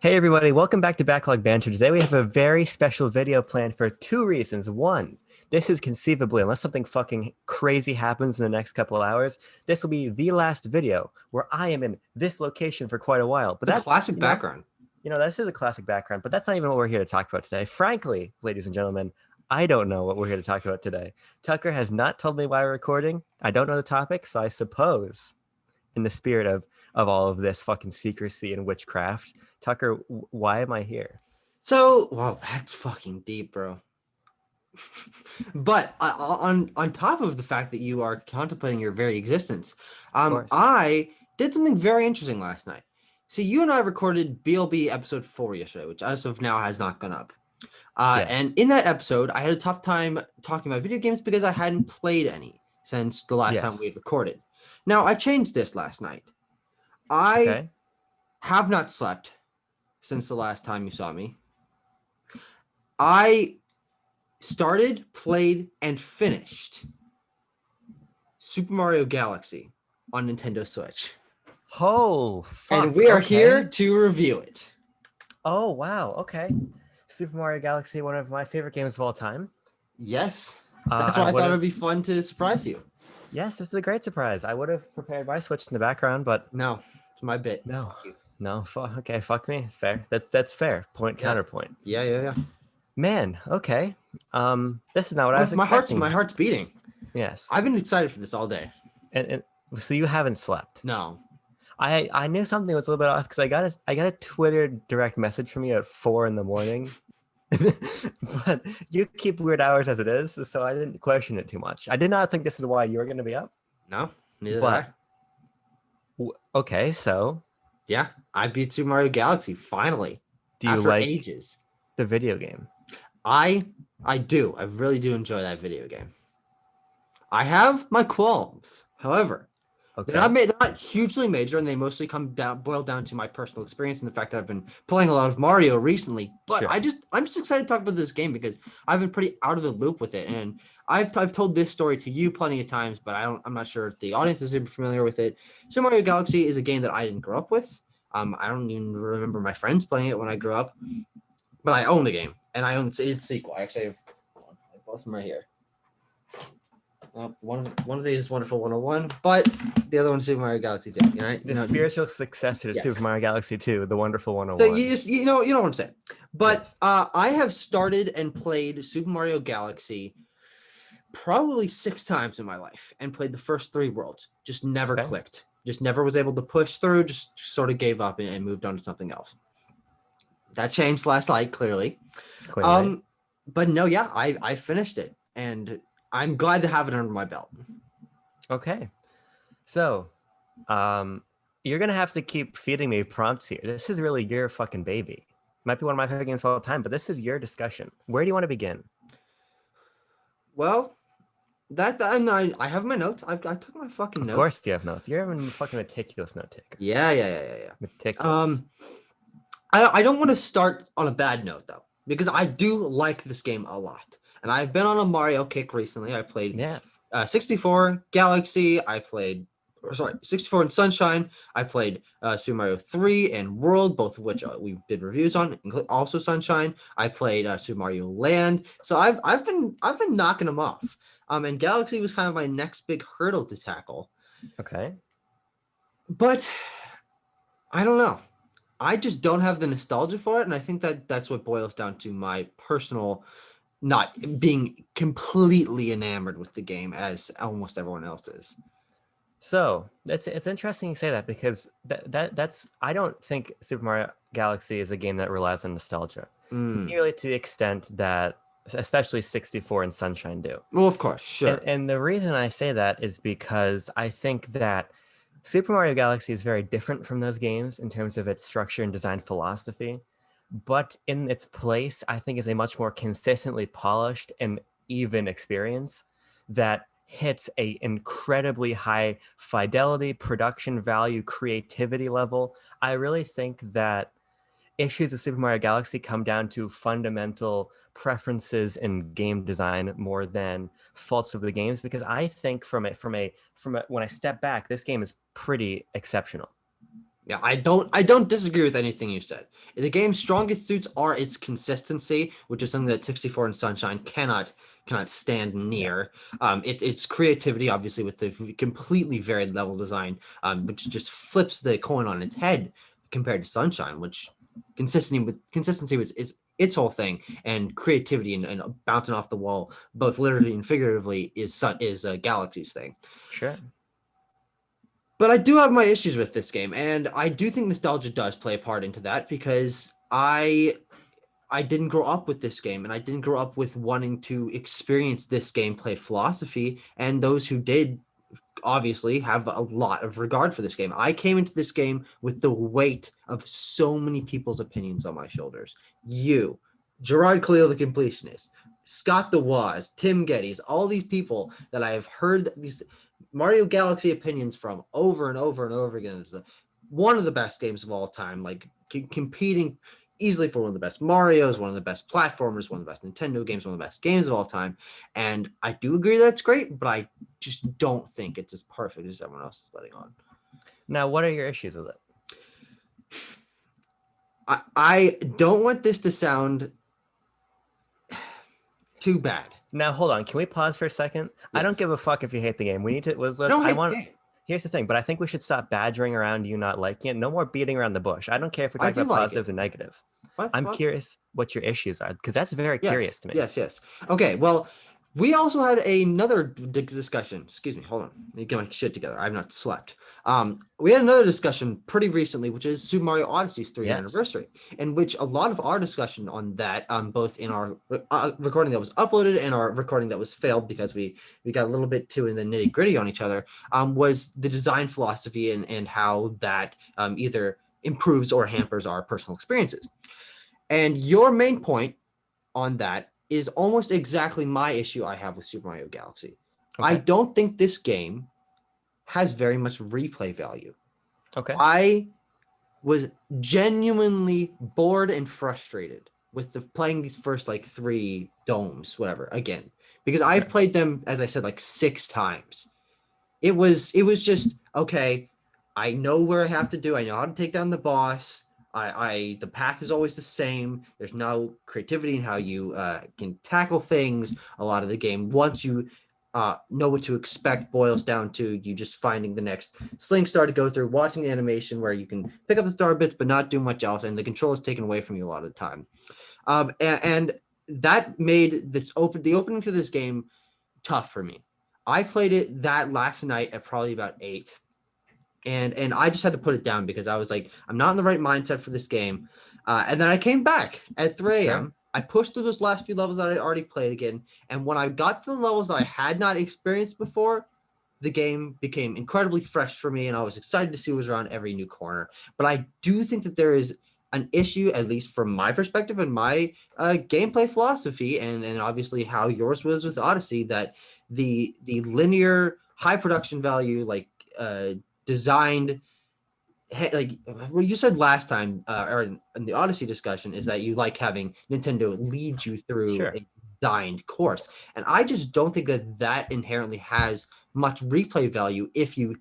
Hey everybody, welcome back to Backlog Banter. Today we have a very special video planned for two reasons. One, this is conceivably, unless something fucking crazy happens in the next couple of hours, this will be the last video where I am in this location for quite a while. But The that, classic you know, background. this is a classic background, but that's not even what we're here to talk about today. Frankly, ladies and gentlemen, I don't know what we're here to talk about today. Tucker has not told me why we're recording. I don't know the topic, so I suppose in the spirit of all of this fucking secrecy and witchcraft, Tucker, why am I here? So, wow, that's fucking deep, bro. But on top of the fact that you are contemplating your very existence, Of course. I did something very interesting last night. So you and I recorded BLB episode 4 yesterday, which as of now has not gone up. Yes. And in that episode, I had a tough time talking about video games because I hadn't played any since the last time we Yes. had recorded. Now, I changed this last night. I Okay. have not slept since the last time you saw me. I started, played, and finished Super Mario Galaxy on Nintendo Switch. Oh, fuck. And we are okay. here to review it. Oh, wow. Okay. Super Mario Galaxy, one of my favorite games of all time. Yes. That's why I thought it'd be fun to surprise you. Yes, this is a great surprise. I would have prepared my Switch in the background, but No, it's my bit. no. Fuck you. No, okay, fuck me. It's fair. That's fair. Point, Yeah. counterpoint. Yeah. Man, okay. This is not what I was expecting. My heart's beating. Yes. I've been excited for this all day. And so you haven't slept. No. I knew something was a little bit off because I got a Twitter direct message from you at 4 a.m. But you keep weird hours as it is, so I didn't question it too much. I did not think this is why you were going to be up. No, neither But did I. Okay, so Yeah, I beat Super Mario Galaxy finally. do you after like ages. the video game? I do. I really do enjoy that video game. I have my qualms, however. Okay. They're not hugely major, and they mostly boil down to my personal experience and the fact that I've been playing a lot of Mario recently. But Sure. I'm just excited to talk about this game because I've been pretty out of the loop with it, and I've told this story to you plenty of times, but I'm not sure if the audience is super familiar with it. Super Mario Galaxy is a game that I didn't grow up with. I don't even remember my friends playing it when I grew up, but I own the game, and I own its sequel. I actually have both of them right here. One of these is Wonderful 101, but the other one's Super Mario Galaxy 2. Right? The spiritual successor to Yes. Super Mario Galaxy 2, the Wonderful 101. So you know what I'm saying. But Yes. I have started and played Super Mario Galaxy probably 6 times in my life and played the first 3 worlds. Just never clicked. Just never was able to push through. Just sort of gave up and moved on to something else. That changed last night, clearly. But no, yeah, I finished it, and I'm glad to have it under my belt. Okay. So, you're going to have to keep feeding me prompts here. This is really your fucking baby. Might be one of my favorite games of all time, but this is your discussion. Where do you want to begin? Well, I have my notes. I took my fucking notes. Of course you have notes. You're a fucking meticulous note taker. Yeah. Meticulous. I don't want to start on a bad note, though, because I do like this game a lot. And I've been on a Mario kick recently. I played 64 Galaxy. I played 64 and Sunshine. I played Super Mario 3 and World, both of which we did reviews on. Also Sunshine. I played Super Mario Land. So I've been knocking them off. And Galaxy was kind of my next big hurdle to tackle. Okay. But I don't know. I just don't have the nostalgia for it, and I think that's what boils down to my personal not being completely enamored with the game as almost everyone else is. So it's interesting you say that because that's I don't think Super Mario Galaxy is a game that relies on nostalgia nearly to the extent that especially 64 and Sunshine do. Well, of course, sure. And the reason I say that is because I think that Super Mario Galaxy is very different from those games in terms of its structure and design philosophy. But in its place, I think is a much more consistently polished and even experience that hits a incredibly high fidelity, production value, creativity level. I really think that issues with Super Mario Galaxy come down to fundamental preferences in game design more than faults of the games, because I think from when I step back, this game is pretty exceptional. Yeah, I don't disagree with anything you said. The game's strongest suits are its consistency, which is something that 64 and Sunshine cannot stand Yeah, near. It's creativity, obviously, with the completely varied level design, which just flips the coin on its head compared to Sunshine, which consistency was is its whole thing, and creativity and bouncing off the wall, both literally and figuratively, is Galaxy's thing. sure. But I do have my issues with this game, and I do think nostalgia does play a part into that because I didn't grow up with this game, and I didn't grow up with wanting to experience this gameplay philosophy. And those who did obviously have a lot of regard for this game. I came into this game with the weight of so many people's opinions on my shoulders. You, Gerard Khalil, the completionist, Scott the Waz, Tim Geddes, all these people that I have heard these Mario Galaxy opinions from over and over and over again. This is one of the best games of all time, like competing easily for one of the best Marios, one of the best platformers, one of the best Nintendo games, one of the best games of all time. And I do agree that's great, but I just don't think it's as perfect as everyone else is letting on. Now, what are your issues with it? I don't want this to sound too bad. Now, hold on. Can we pause for a second? Yeah. I don't give a fuck if you hate the game. We need to. Here's the thing, but I think we should stop badgering around you not liking it. No more beating around the bush. I don't care if we're talking about positives or negatives. I'm curious what your issues are, because that's very curious to me. Yes. Okay, well, we also had another discussion. Excuse me, hold on. Let me get my shit together. I've not slept. We had another discussion pretty recently, which is Super Mario Odyssey's 3rd anniversary, in which a lot of our discussion on that, both in our recording that was uploaded and our recording that was failed because we got a little bit too in the nitty gritty on each other, was the design philosophy and how that either improves or hampers our personal experiences. And your main point on that is almost exactly my issue I have with Super Mario Galaxy. Okay. I don't think this game has very much replay value. Okay. I was genuinely bored and frustrated with playing these first 3 domes, whatever, again, because I've played them, as I said, 6 times. It was just, okay, I know where I have to do. I know how to take down the boss. The path is always the same. There's no creativity in how you can tackle things. A lot of the game, once you know what to expect, boils down to you just finding the next sling star to go through, watching the animation where you can pick up the star bits but not do much else, and the control is taken away from you a lot of the time. And that made the opening to this game tough for me. I played it that last night at probably about 8. And I just had to put it down because I was like, I'm not in the right mindset for this game. And then I came back at 3 a.m. Sure. I pushed through those last few levels that I already played again. And when I got to the levels that I had not experienced before, the game became incredibly fresh for me. And I was excited to see what was around every new corner. But I do think that there is an issue, at least from my perspective and my gameplay philosophy, and obviously how yours was with Odyssey, that the linear high production value, designed, like what you said last time or in the Odyssey discussion, is that you like having Nintendo lead you through a designed course, and I just don't think that inherently has much replay value if you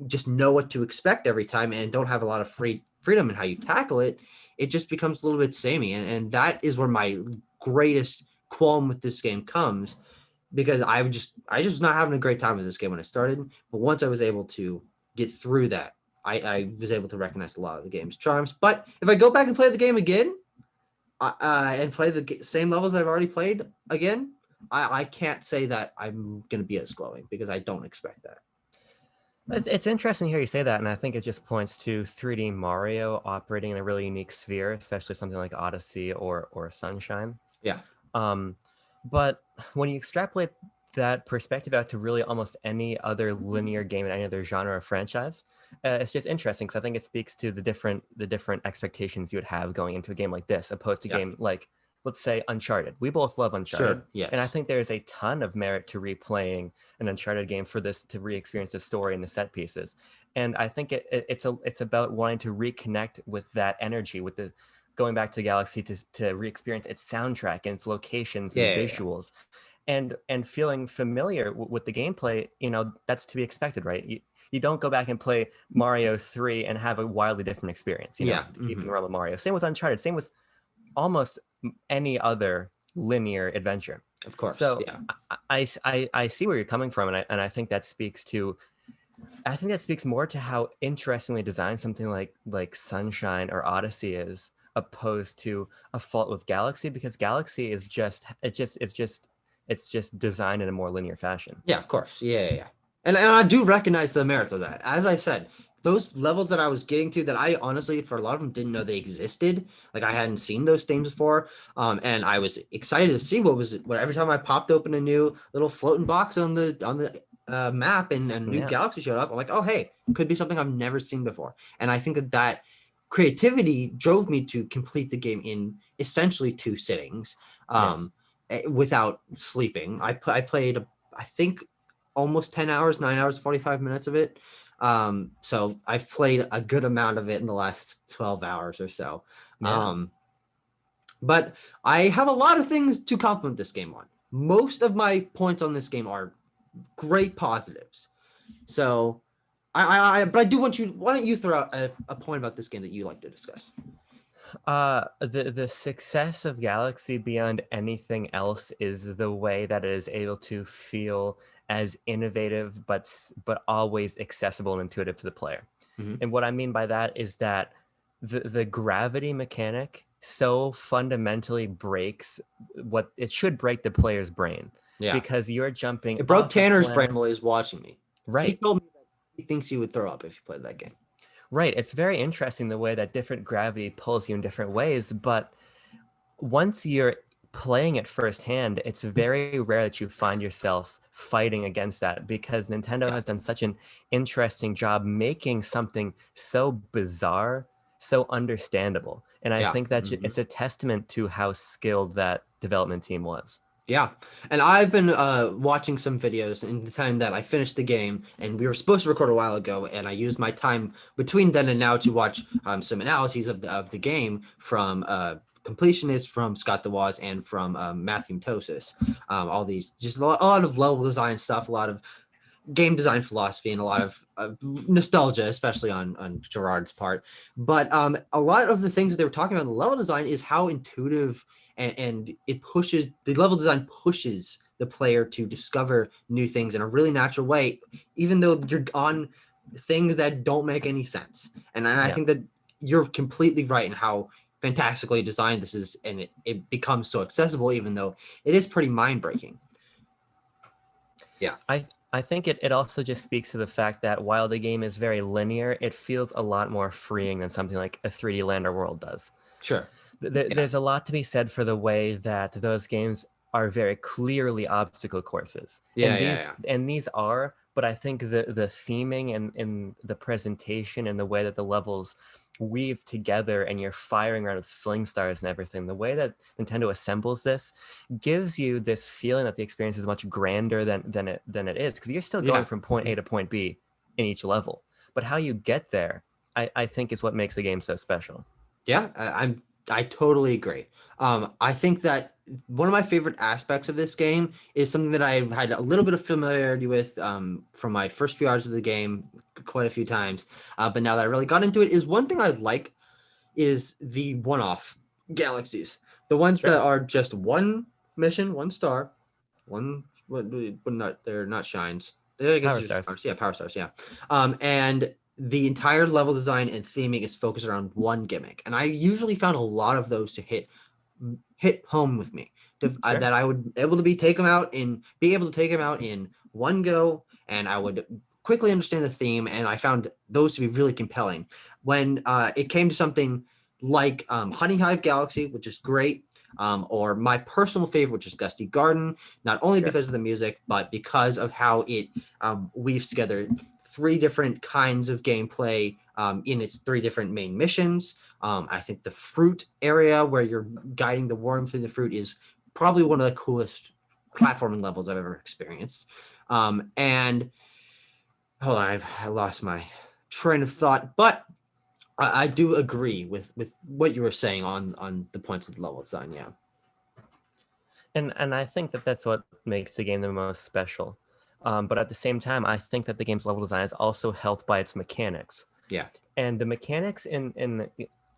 just know what to expect every time and don't have a lot of freedom in how you tackle it. It just becomes a little bit samey, and that is where my greatest qualm with this game comes, because I was not having a great time with this game when I started, but once I was able to get through that, I was able to recognize a lot of the game's charms. But if I go back and play the game again, and play the same levels I've already played again, I can't say that I'm going to be as glowing, because I don't expect that. It's interesting to hear you say that, and I think it just points to 3D Mario operating in a really unique sphere, especially something like Odyssey or Sunshine. Yeah. But when you extrapolate that perspective out to really almost any other linear game in any other genre or franchise, it's just interesting, because I think it speaks to the different expectations you would have going into a game like this, opposed to a game like, let's say, Uncharted. We both love Uncharted. Sure, yes. And I think there's a ton of merit to replaying an Uncharted game for this, to re-experience the story and the set pieces. And I think it's about wanting to reconnect with that energy, with the going back to the Galaxy to re-experience its soundtrack and its locations and visuals. And feeling familiar with the gameplay, that's to be expected, right? you don't go back and play Mario 3 and have a wildly different experience, Yeah. keeping the realm of Mario. Same with Uncharted, same with almost any other linear adventure. Of course. So Yeah. I see where you're coming from, and I think that speaks more to how interestingly designed something like Sunshine or Odyssey is, opposed to A Fault with Galaxy, because Galaxy is it's just designed in a more linear fashion. Yeah, of course. Yeah. And I do recognize the merits of that. As I said, those levels that I was getting to that I honestly, for a lot of them, didn't know they existed. Like I hadn't seen those things before. And I was excited to see what every time I popped open a new little floating box on the map and a new galaxy showed up, I'm like, oh, hey, could be something I've never seen before. And I think that creativity drove me to complete the game in essentially 2 sittings. Without sleeping. I played, I think, almost 10 hours, 9 hours, 45 minutes of it. So I've played a good amount of it in the last 12 hours or so. But I have a lot of things to compliment this game on. Most of my points on this game are great positives. So but I do want you, why don't you throw out a point about this game that you like to discuss? The success of Galaxy beyond anything else is the way that it is able to feel as innovative but always accessible and intuitive to the player. And what I mean by that is that the gravity mechanic so fundamentally breaks what it should break the player's brain. Because you're jumping. It broke Tanner's brain while he's watching me. Right. He told me that he thinks you would throw up if you played that game. Right. It's very interesting the way that different gravity pulls you in different ways. But once you're playing it firsthand, it's very rare that you find yourself fighting against that, because Nintendo has done such an interesting job making something so bizarre, so understandable. And I think that it's a testament to how skilled that development team was. Yeah, and I've been watching some videos in the time that I finished the game, and we were supposed to record a while ago, and I used my time between then and now to watch some analyses of the game from completionists, from Scott DeWaz, and from Matthew Mtosis. All these, just a lot of level design stuff, a lot of game design philosophy, and a lot of nostalgia, especially on Gerard's part. But a lot of the things that they were talking about in the level design is how intuitive and it pushes, the level design pushes the player to discover new things in a really natural way, even though you're on things that don't make any sense. And I think that you're completely right in how fantastically designed this is, and it becomes so accessible, even though it is pretty mind-breaking. Yeah. I think it also just speaks to the fact that while the game is very linear, it feels a lot more freeing than something like a 3D Land or World does. Sure. There's a lot to be said for the way that those games are very clearly obstacle courses. And these are, but I think the theming and the presentation and the way that the levels weave together and you're firing around with sling stars and everything, the way that Nintendo assembles this gives you this feeling that the experience is much grander than it is, because you're still going from point A to point B in each level. But how you get there, I think, is what makes the game so special. Yeah, I totally agree. I think that one of my favorite aspects of this game is something that I've had a little bit of familiarity with from my first few hours of the game, quite a few times. But now that I really got into it, is one thing I like is the one-off galaxies, the ones that are just one mission, one star, they're not shines. Power stars. Yeah, power stars. Yeah, and the entire level design and theming is focused around one gimmick, and I usually found a lot of those to hit home with me. That I would be able to take them out in one go, and I would quickly understand the theme, and I found those to be really compelling. When it came to something like Honey Hive Galaxy, which is great, or my personal favorite, which is Gusty Garden, not only because of the music, but because of how it weaves together 3 different kinds of gameplay in its 3 different main missions. I think the fruit area where you're guiding the worm through the fruit is probably one of the coolest platforming levels I've ever experienced. And hold on, I lost my train of thought, but I do agree with what you were saying on the points of the level design. Yeah. And I think that that's what makes the game the most special. But at the same time, I think that the game's level design is also helped by its mechanics. Yeah. And the mechanics in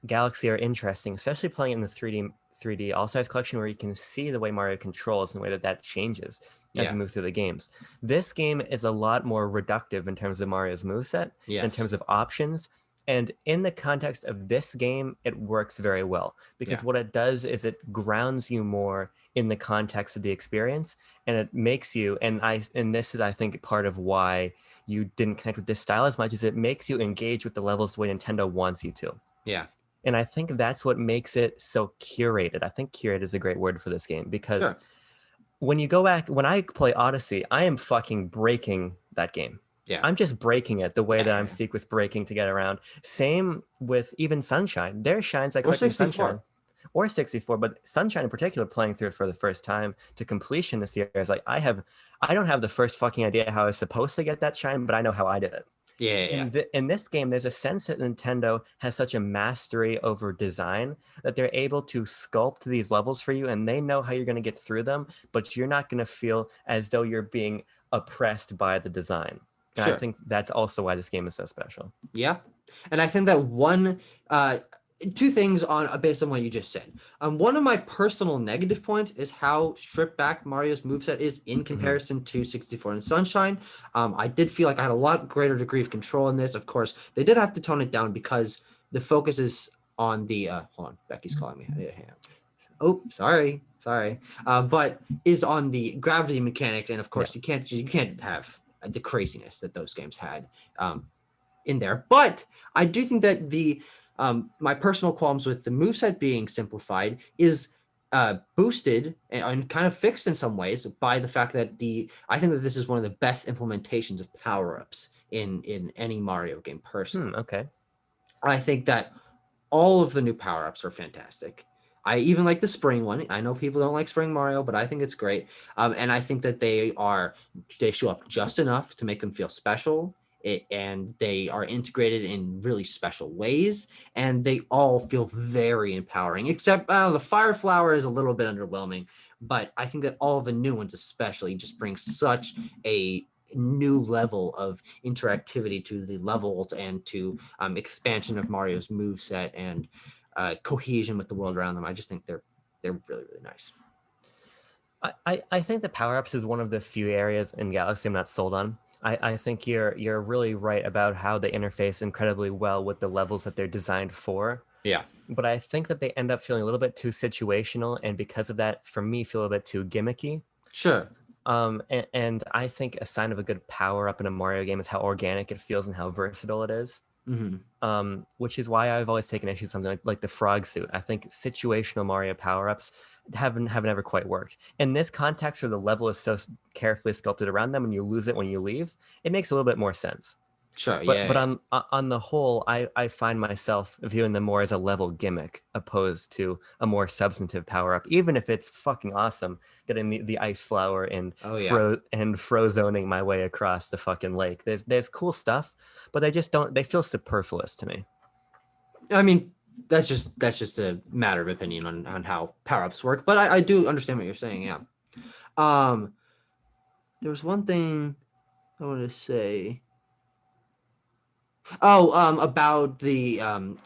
Galaxy are interesting, especially playing in the 3D All-Stars collection, where you can see the way Mario controls and the way that changes as you move through the games. This game is a lot more reductive in terms of Mario's moveset, in terms of options. And in the context of this game, it works very well because what it does is it grounds you more in the context of the experience, and it makes you, and this is, I think, part of why you didn't connect with this style as much, as it makes you engage with the levels the way Nintendo wants you to. Yeah. And I think that's what makes it so curated. I think curated is a great word for this game, because when you go back, when I play Odyssey, I am fucking breaking that game. Yeah. I'm just breaking it the way that I'm sequence breaking to get around. Same with even Sunshine. There are shines like Sunshine or 64, but Sunshine in particular, playing through it for the first time to completion this year, is like, I don't have the first fucking idea how I was supposed to get that shine, but I know how I did it. In this game, there's a sense that Nintendo has such a mastery over design that they're able to sculpt these levels for you, and they know how you're going to get through them, but you're not going to feel as though you're being oppressed by the design. And I think that's also why this game is so special. Yeah. And I think that two things based on what you just said. One of my personal negative points is how stripped back Mario's moveset is in comparison to 64 and Sunshine. I did feel like I had a lot greater degree of control in this. Of course, they did have to tone it down because the focus is on the hold on, Becky's calling me. I need a hand. Oh, sorry. But is on the gravity mechanics, and of course you can't have the craziness that those games had in there. But I do think that my personal qualms with the moveset being simplified is boosted and kind of fixed in some ways by the fact that I think that this is one of the best implementations of power-ups in any Mario game personally. Okay. I think that all of the new power-ups are fantastic. I even like the spring one. I know people don't like Spring Mario, but I think it's great. And I think that they show up just enough to make them feel special. And they are integrated in really special ways, and they all feel very empowering, except the Fire Flower is a little bit underwhelming, but I think that all of the new ones especially just bring such a new level of interactivity to the levels and to expansion of Mario's moveset and cohesion with the world around them. I just think they're really, really nice. I think the power-ups is one of the few areas in Galaxy I'm not sold on. I think you're really right about how they interface incredibly well with the levels that they're designed for. Yeah. But I think that they end up feeling a little bit too situational, and because of that, for me, feel a bit too gimmicky. Sure. And I think a sign of a good power-up in a Mario game is how organic it feels and how versatile it is. Which is why I've always taken issue with something like the frog suit. I think situational Mario power-ups have never quite worked. In this context where the level is so carefully sculpted around them and you lose it when you leave, it makes a little bit more sense. Sure, but on the whole, I find myself viewing them more as a level gimmick opposed to a more substantive power-up, even if it's fucking awesome getting the ice flower and frozoning my way across the fucking lake. There's cool stuff, but they feel superfluous to me. I mean, that's just a matter of opinion on how power-ups work, but I do understand what you're saying. There was one thing I want to say about the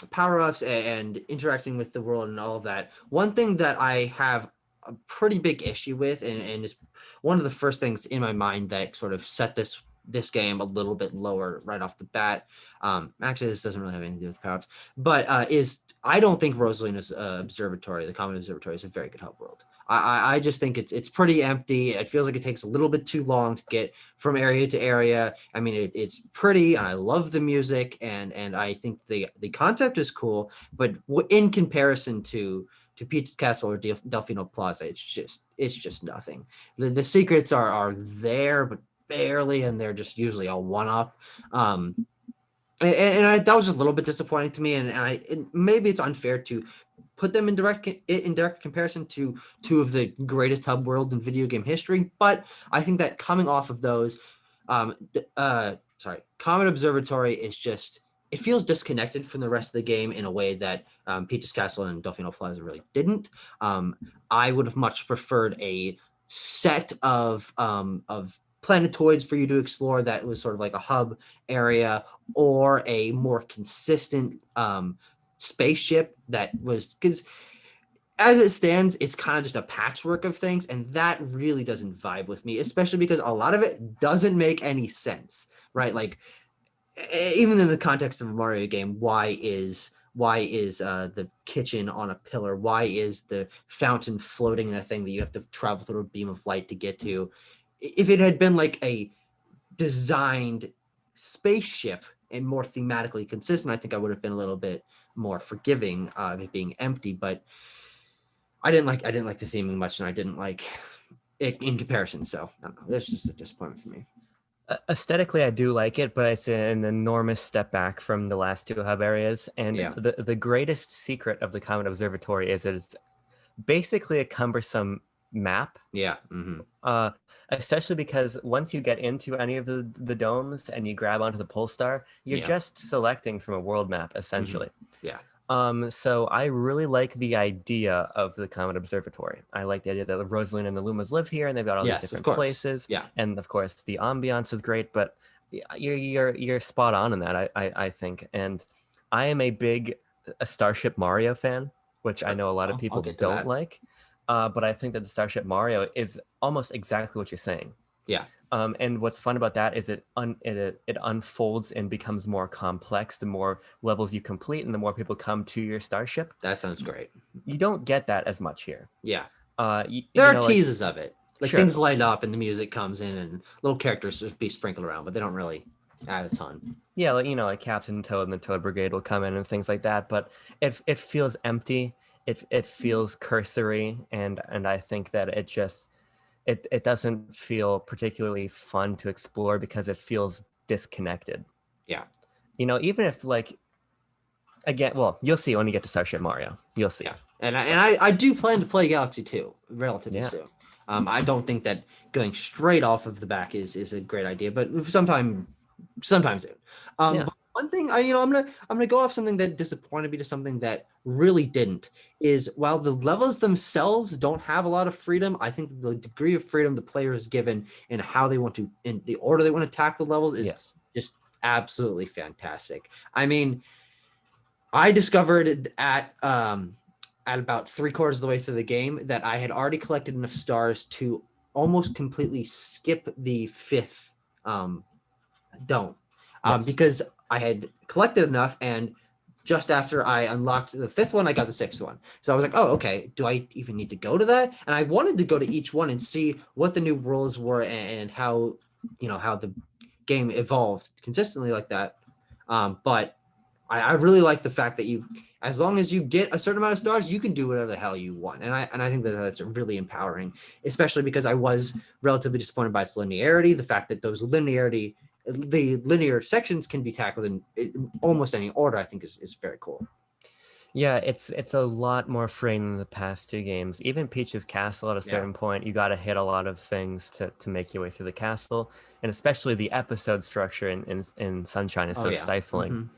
power-ups and interacting with the world and all of that. One thing that I have a pretty big issue with, and is one of the first things in my mind that sort of set this game a little bit lower right off the bat. Actually, this doesn't really have anything to do with power-ups, but I don't think Rosalina's observatory, the Comet Observatory, is a very good hub world. I just think it's pretty empty. It feels like it takes a little bit too long to get from area to area. I mean, it's pretty, and I love the music, and I think the concept is cool, but in comparison to Peach's Castle or Delfino Plaza, it's just nothing. The secrets are there, but barely, and they're just usually all one-up. And that was just a little bit disappointing to me, and maybe it's unfair to put them in direct comparison to two of the greatest hub worlds in video game history, but I think that coming off of those, Comet Observatory is just, it feels disconnected from the rest of the game in a way that Peach's Castle and Delfino Plaza really didn't. I would have much preferred a set of planetoids for you to explore that was sort of like a hub area, or a more consistent spaceship that was, because as it stands, it's kind of just a patchwork of things, and that really doesn't vibe with me, especially because a lot of it doesn't make any sense, right? Like, even in the context of a Mario game, why is the kitchen on a pillar? Why is the fountain floating in a thing that you have to travel through a beam of light to get to? If it had been like a designed spaceship and more thematically consistent, I think I would have been a little bit more forgiving of it being empty. But I didn't like the theming much, and I didn't like it in comparison. So I don't know. That's just a disappointment for me. Aesthetically, I do like it, but it's an enormous step back from the last two hub areas. And the greatest secret of the Comet Observatory is that it's basically a cumbersome map. Yeah. Mm-hmm. Especially because once you get into any of the domes and you grab onto the pole star, you're just selecting from a world map, essentially. Mm-hmm. Yeah. So I really like the idea of the Comet Observatory. I like the idea that Rosalina and the Lumas live here, and they've got all these different places. Yeah, and of course the ambiance is great. But you're spot on in that. I think, and I am a Starship Mario fan, which I know a lot of people don't like. But I think that the Starship Mario is almost exactly what you're saying. Yeah. And what's fun about that is it unfolds and becomes more complex the more levels you complete and the more people come to your starship. That sounds great. You don't get that as much here. Yeah. There are teases of it. Like sure. Things light up and the music comes in and little characters just be sprinkled around, but they don't really add a ton. Yeah, like Captain Toad and the Toad Brigade will come in and things like that, but it feels empty. It feels cursory, and I think that it doesn't feel particularly fun to explore because it feels disconnected. Yeah. Even if again, well, you'll see when you get to Starship Mario. You'll see. Yeah. And I do plan to play Galaxy 2 relatively soon. I don't think that going straight off of the back is a great idea, but sometime soon. But one thing I'm gonna go off something that disappointed me to something that really didn't, is while the levels themselves don't have a lot of freedom, I think the degree of freedom the player is given in how they want to, in the order they want to tackle the levels, is just absolutely fantastic. I mean, I discovered at about 3/4 of the way through the game that I had already collected enough stars to almost completely skip the 5th dome. Because I had collected enough, and just after I unlocked the 5th one, I got the 6th one. So I was like, oh, okay, do I even need to go to that? And I wanted to go to each one and see what the new worlds were and how the game evolved consistently like that. But I really like the fact that as long as you get a certain amount of stars, you can do whatever the hell you want. And I think that's really empowering, especially because I was relatively disappointed by its linearity. The fact that the linear sections can be tackled in almost any order, I think is very cool. Yeah, it's a lot more free than the past two games. Even Peach's Castle, at a certain point, you got to hit a lot of things to make your way through the castle, and especially the episode structure in Sunshine is so stifling.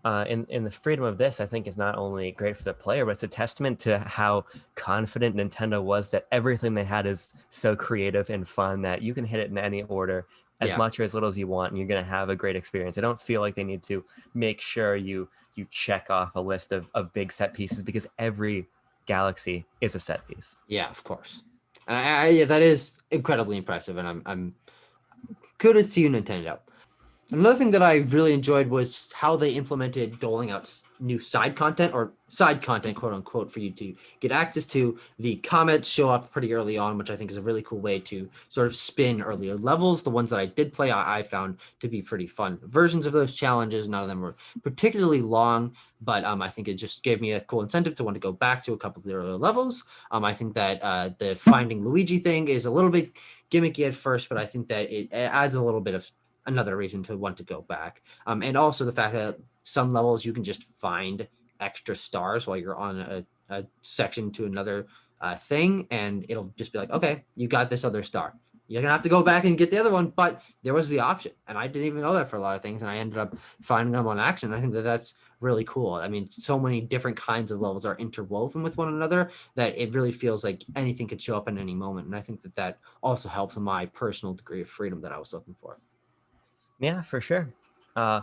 Mm-hmm. In the freedom of this, I think is not only great for the player, but it's a testament to how confident Nintendo was that everything they had is so creative and fun that you can hit it in any order, as much or as little as you want, and you're going to have a great experience. I don't feel like they need to make sure you check off a list of big set pieces, because every galaxy is a set piece. Yeah, of course. That is incredibly impressive, and I'm kudos to you, Nintendo. Another thing that I really enjoyed was how they implemented doling out new side content, quote unquote, for you to get access to. The comets show up pretty early on, which I think is a really cool way to sort of spin earlier levels. The ones that I did play, I found to be pretty fun versions of those challenges. None of them were particularly long, but I think it just gave me a cool incentive to want to go back to a couple of the earlier levels. I think that the Finding Luigi thing is a little bit gimmicky at first, but I think that it adds a little bit of another reason to want to go back. And also the fact that some levels you can just find extra stars while you're on a section to another thing, and it'll just be like, okay, you got this other star. you're gonna have to go back and get the other one. But there was the option, and I didn't even know that for a lot of things, and I ended up finding them on Action. I think that that's really cool. I mean, so many different kinds of levels are interwoven with one another that it really feels like anything could show up in any moment. And I think that that also helps my personal degree of freedom that I was looking for. Yeah, for sure. I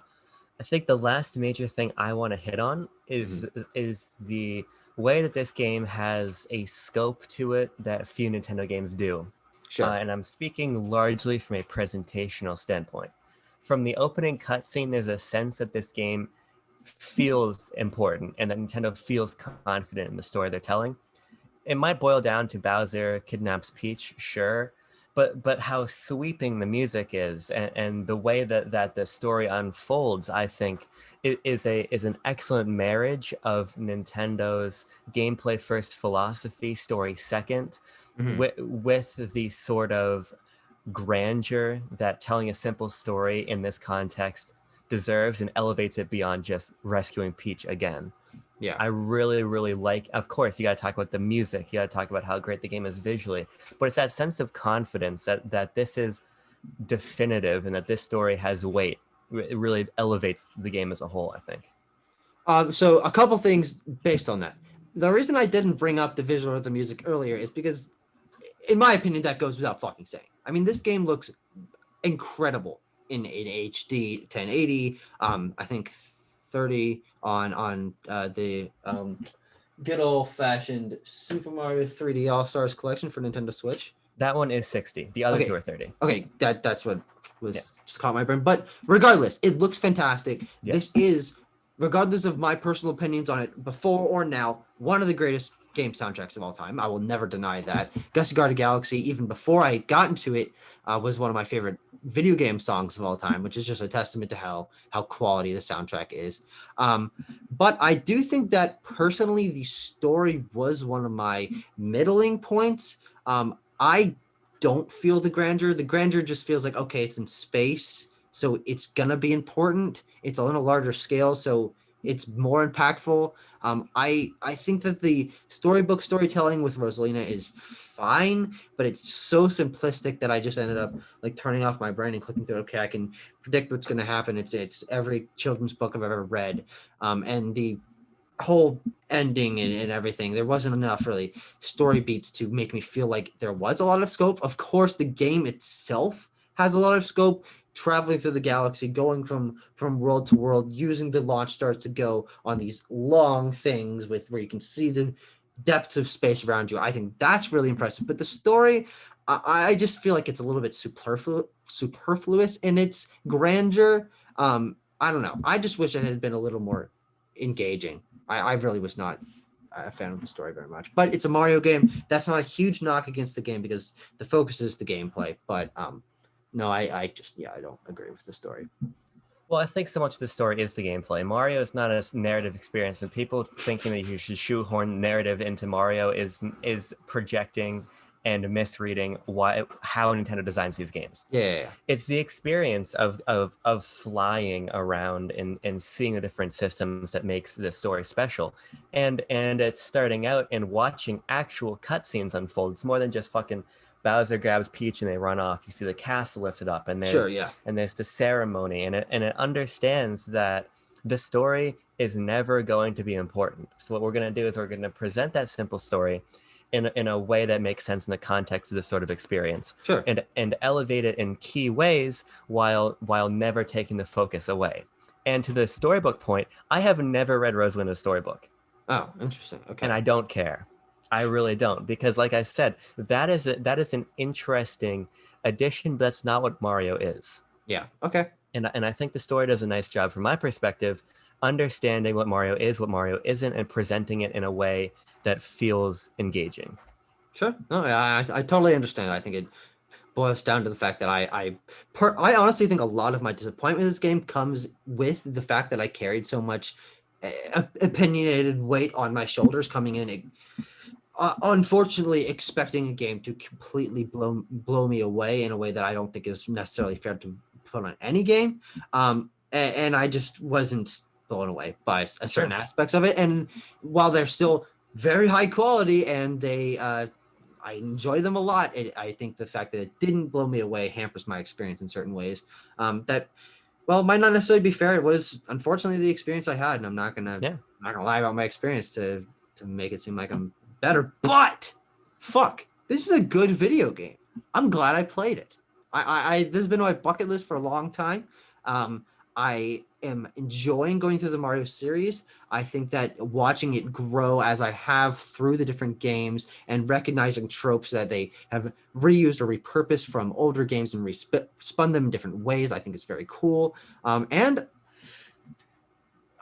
think the last major thing I want to hit on is the way that this game has a scope to it that few Nintendo games do. Sure. And I'm speaking largely from a presentational standpoint. From the opening cutscene, there's a sense that this game feels important and that Nintendo feels confident in the story they're telling. It might boil down to Bowser kidnaps Peach, sure, but how sweeping the music is and the way that the story unfolds, I think, is an excellent marriage of Nintendo's gameplay first philosophy, story second, with the sort of grandeur that telling a simple story in this context deserves and elevates it beyond just rescuing Peach again. Yeah. I really, really like, of course, you got to talk about the music. You got to talk about how great the game is visually, but it's that sense of confidence that this is definitive and that this story has weight. It really elevates the game as a whole, I think. So a couple things based on that. The reason I didn't bring up the visual or the music earlier is because, in my opinion, that goes without fucking saying. I mean, this game looks incredible in HD 1080. I think 30 on the good old fashioned Super Mario 3D All Stars collection for Nintendo Switch. That one is 60. The other two are 30. Okay, that's what was just caught my brain. But regardless, it looks fantastic. Yeah. This is, regardless of my personal opinions on it before or now, one of the greatest game soundtracks of all time. I will never deny that. Galaxy Guard Galaxy, even before I got into it, was one of my favorite video game songs of all time, which is just a testament to how quality the soundtrack is. But I do think that personally, the story was one of my middling points. I don't feel the grandeur. The grandeur just feels like, okay, it's in space, so it's gonna be important. It's on a larger scale, so it's more impactful. I think that the storybook storytelling with Rosalina is fine, but it's so simplistic that I just ended up like turning off my brain and clicking through. Okay, I can predict what's going to happen. It's every children's book I've ever read, and the whole ending and everything. There wasn't enough really story beats to make me feel like there was a lot of scope. Of course, the game itself has a lot of scope. Traveling through the galaxy, going from world to world, using the launch stars to go on these long things with where you can see the depth of space around you. I think that's really impressive. But the story, I just feel like it's a little bit superfluous in its grandeur. I don't know. I just wish it had been a little more engaging. I really was not a fan of the story very much. But it's a Mario game. That's not a huge knock against the game because the focus is the gameplay. But no, I don't agree with the story. Well, I think so much of the story is the gameplay. Mario is not a narrative experience, and people thinking that you should shoehorn narrative into Mario is projecting and misreading how Nintendo designs these games. Yeah. It's the experience of flying around and seeing the different systems that makes the story special. And it's starting out and watching actual cutscenes unfold. It's more than just fucking Bowser grabs Peach and they run off. You see the castle lifted up, and there's the ceremony, and it understands that the story is never going to be important. So what we're going to do is we're going to present that simple story in a way that makes sense in the context of this sort of experience. Sure. And elevate it in key ways while never taking the focus away. And to the storybook point, I have never read Rosalina's storybook. Oh, interesting. Okay. And I don't care. I really don't, because like I said, that is an interesting addition, but that's not what Mario is. Yeah. Okay. And I think the story does a nice job from my perspective, understanding what Mario is, what Mario isn't, and presenting it in a way that feels engaging. Sure. No, I totally understand. I think it boils down to the fact that I honestly think a lot of my disappointment in this game comes with the fact that I carried so much opinionated weight on my shoulders coming in. Unfortunately, expecting a game to completely blow me away in a way that I don't think is necessarily fair to put on any game, and I just wasn't blown away by certain aspects of it. And while they're still very high quality and they I enjoy them a lot. I think the fact that it didn't blow me away hampers my experience in certain ways. That might not necessarily be fair. It was unfortunately the experience I had, and I'm not gonna lie about my experience to make it seem like I'm better. But fuck, this is a good video game. I'm glad I played it. I this has been on my bucket list for a long time. I am enjoying going through the Mario series. I think that watching it grow as I have through the different games and recognizing tropes that they have reused or repurposed from older games and spun them in different ways, I think is very cool. And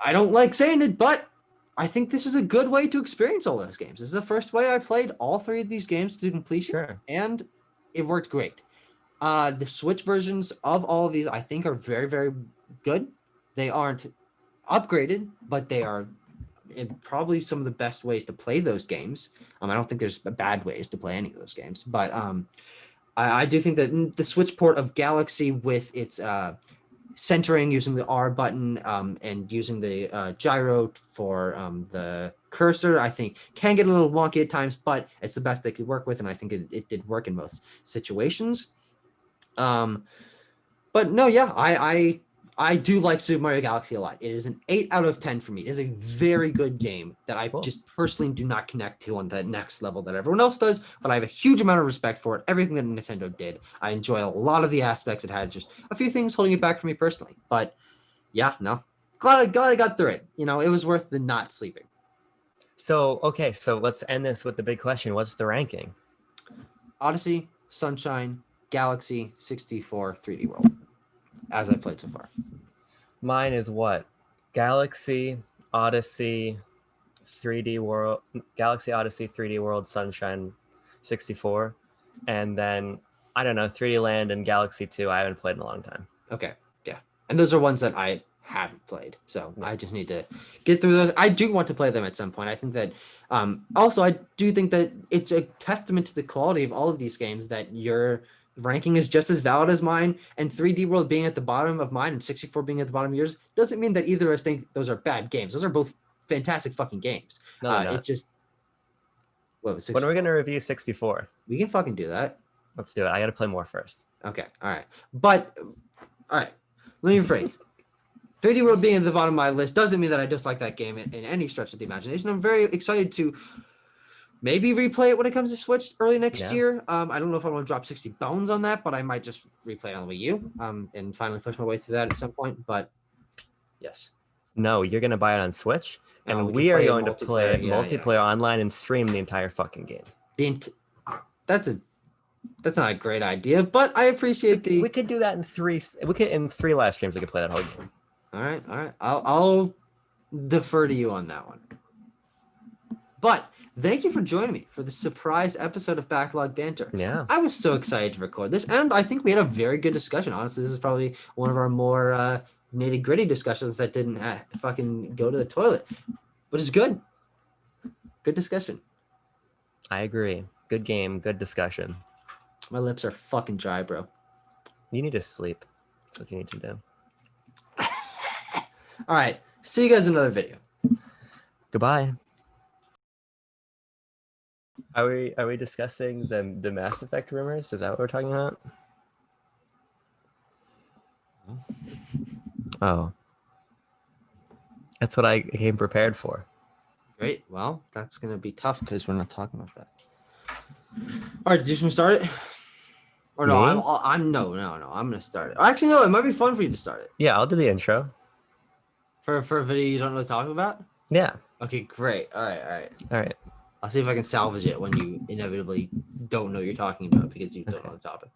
I don't like saying it, but I think this is a good way to experience all those games. This is the first way I played all 3 of these games to completion, and it worked great. The Switch versions of all of these, I think, are very, very good. They aren't upgraded, but they are probably some of the best ways to play those games. I don't think there's bad ways to play any of those games, but I do think that the Switch port of Galaxy with its centering using the R button and using the gyro for the cursor, I think can get a little wonky at times, but it's the best they could work with, and I think it did work in most situations. But no, yeah, I do like Super Mario Galaxy a lot. It is an 8 out of 10 for me. It is a very good game that I just personally do not connect to on that next level that everyone else does, but I have a huge amount of respect for it. Everything that Nintendo did. I enjoy a lot of the aspects it had, just a few things holding it back for me personally. But yeah, no. Glad I got through it. It was worth the not sleeping. So, okay, so let's end this with the big question. What's the ranking? Odyssey, Sunshine, Galaxy, 64, 3D World, as I played so far. Mine is what? Galaxy, Odyssey, 3D World, Galaxy, Odyssey, 3D World, Sunshine, 64. And then, I don't know, 3D Land and Galaxy 2, I haven't played in a long time. Okay, yeah. And those are ones that I haven't played. So I just need to get through those. I do want to play them at some point. I think that, also, I do think that it's a testament to the quality of all of these games that your ranking is just as valid as mine, and 3D World being at the bottom of mine and 64 being at the bottom of yours doesn't mean that either of us think those are bad games. Those are both fantastic fucking games. No, it just when are we gonna review 64? We can fucking do that. Let's do it. I gotta play more first. Okay, all right. But all right, let me rephrase. 3D World being at the bottom of my list doesn't mean that I dislike that game in any stretch of the imagination. I'm very excited to maybe replay it when it comes to Switch early next year. I don't know if I want to drop 60 bones on that, but I might just replay it on the Wii U and finally push my way through that at some point. But yes. No, you're going to buy it on Switch, and we are going to play it multiplayer online and stream the entire fucking game. That's not a great idea, but I appreciate we could do that in 3 live streams. We could play that whole game. All right. I'll defer to you on that one. But thank you for joining me for the surprise episode of Backlog Banter. Yeah. I was so excited to record this, and I think we had a very good discussion. Honestly, this is probably one of our more nitty-gritty discussions that didn't fucking go to the toilet, which is good. Good discussion. I agree. Good game, good discussion. My lips are fucking dry, bro. You need to sleep. That's what you need to do. All right. See you guys in another video. Goodbye. Are we discussing the Mass Effect rumors? Is that what we're talking about? Oh. That's what I came prepared for. Great. Well, that's going to be tough because we're not talking about that. All right, did you just want to start it? Or no, I'm going to start it. Actually, no, it might be fun for you to start it. Yeah, I'll do the intro. For a video you don't know what to talk about? Yeah. Okay, great. All right. I'll see if I can salvage it when you inevitably don't know what you're talking about because you don't know the topic.